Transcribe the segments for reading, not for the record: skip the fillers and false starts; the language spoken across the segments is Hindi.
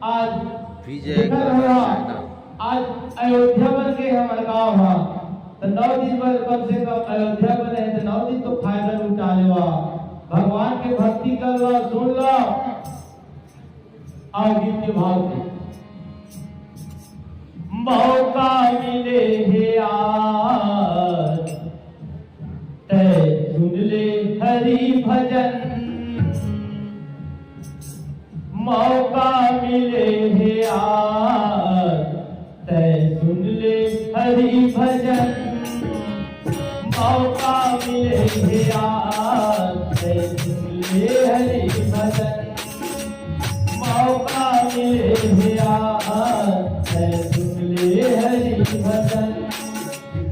आज विजय आज अयोध्या बन के हमारे गाँव है तो 9 दिन पर कम से कम अयोध्या बने तो 9 दिन तो फायदा उठा लेवा। भगवान के भक्ति कर लो, सुन लो और गीत के भाव से मौका मिले है आज ते सुन ले हरि भजन। मौका मिले है आज ते सुन ले हरि भजन। मौका मिले है आज ते सुन ले हरि भजन। मौका मिले है आज ते सुन ले हरि भजन।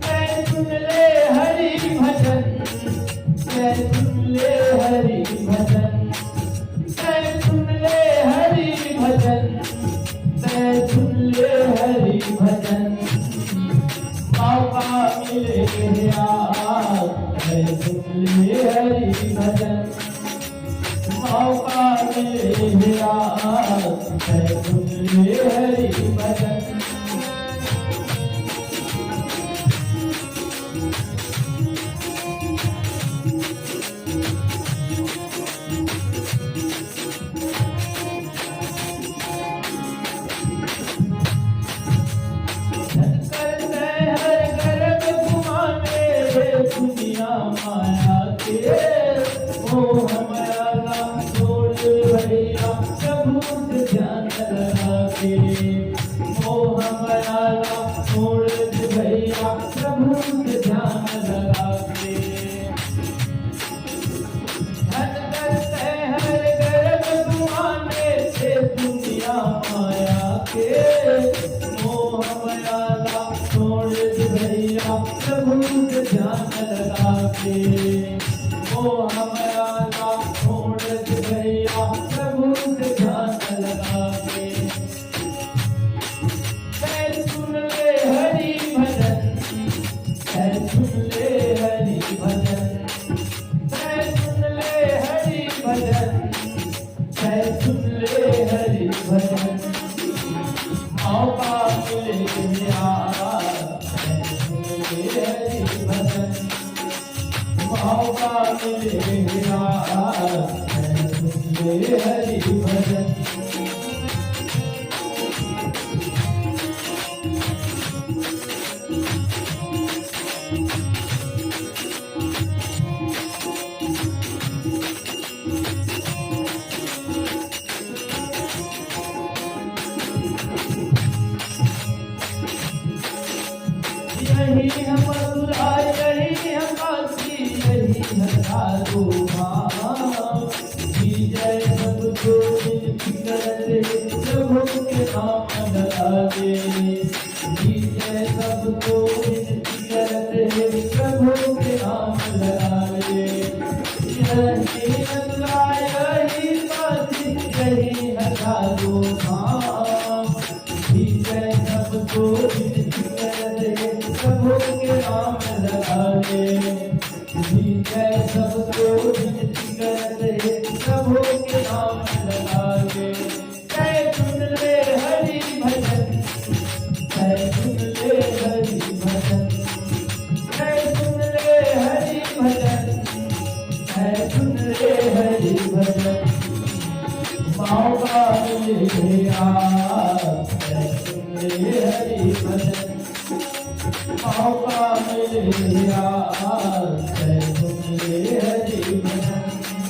ते सुन ले हरि भजन। ते सुन ले हरि भजन। ते सुन ले हरि भजन। ते सुन ले हरि भजन। मौका मिले है आज ते सुन ले हरि भजन। मौका मिले है आज ते सुन ले हरि भजन। दुनिया माया के मोह माया नाम छोड़ भैया प्रभु से ध्यान लगा के। मोह माया नाम छोड़ भैया प्रभु से ध्यान लगा के। धन करते हर गर्भ गुमाने से दुनिया माया के। मोह माया नाम छोड़ भैया प्रभु से ध्यान लगा के। मोह माया नाम छोड़ भैया प्रभु से ध्यान लगा के। ते सुन ले हरि भजन। ते सुन ले हरि भजन। ते सुन ले हरि भजन। ते सुन ले हरि भजन। मौका मिले आज ते सुन ले हरि भजन। मौका मिले आज ते सुन ले हरि भजन। यही है मथुरा, यही है काशी, यही है साधु धाम। विजय सब गोविंद की करते प्रभु के नाम लगा दे। विजय सब गोविंद की करते प्रभु के नाम लगा दे। यही मथुरा, यही काशी, यही है साधु धाम। विजय सब गोविंद की करते प्रभु के नाम लगा दे। विजय सब गोविंद की करते प्रभु के नाम लगा दे। ते सुन ले हरि भजन। ते सुन ले हरि भजन। ते सुन ले हरि भजन। ते सुन ले हरि भजन। मौका मिले आज ते सुन ले हरि भजन। मौका मिले आज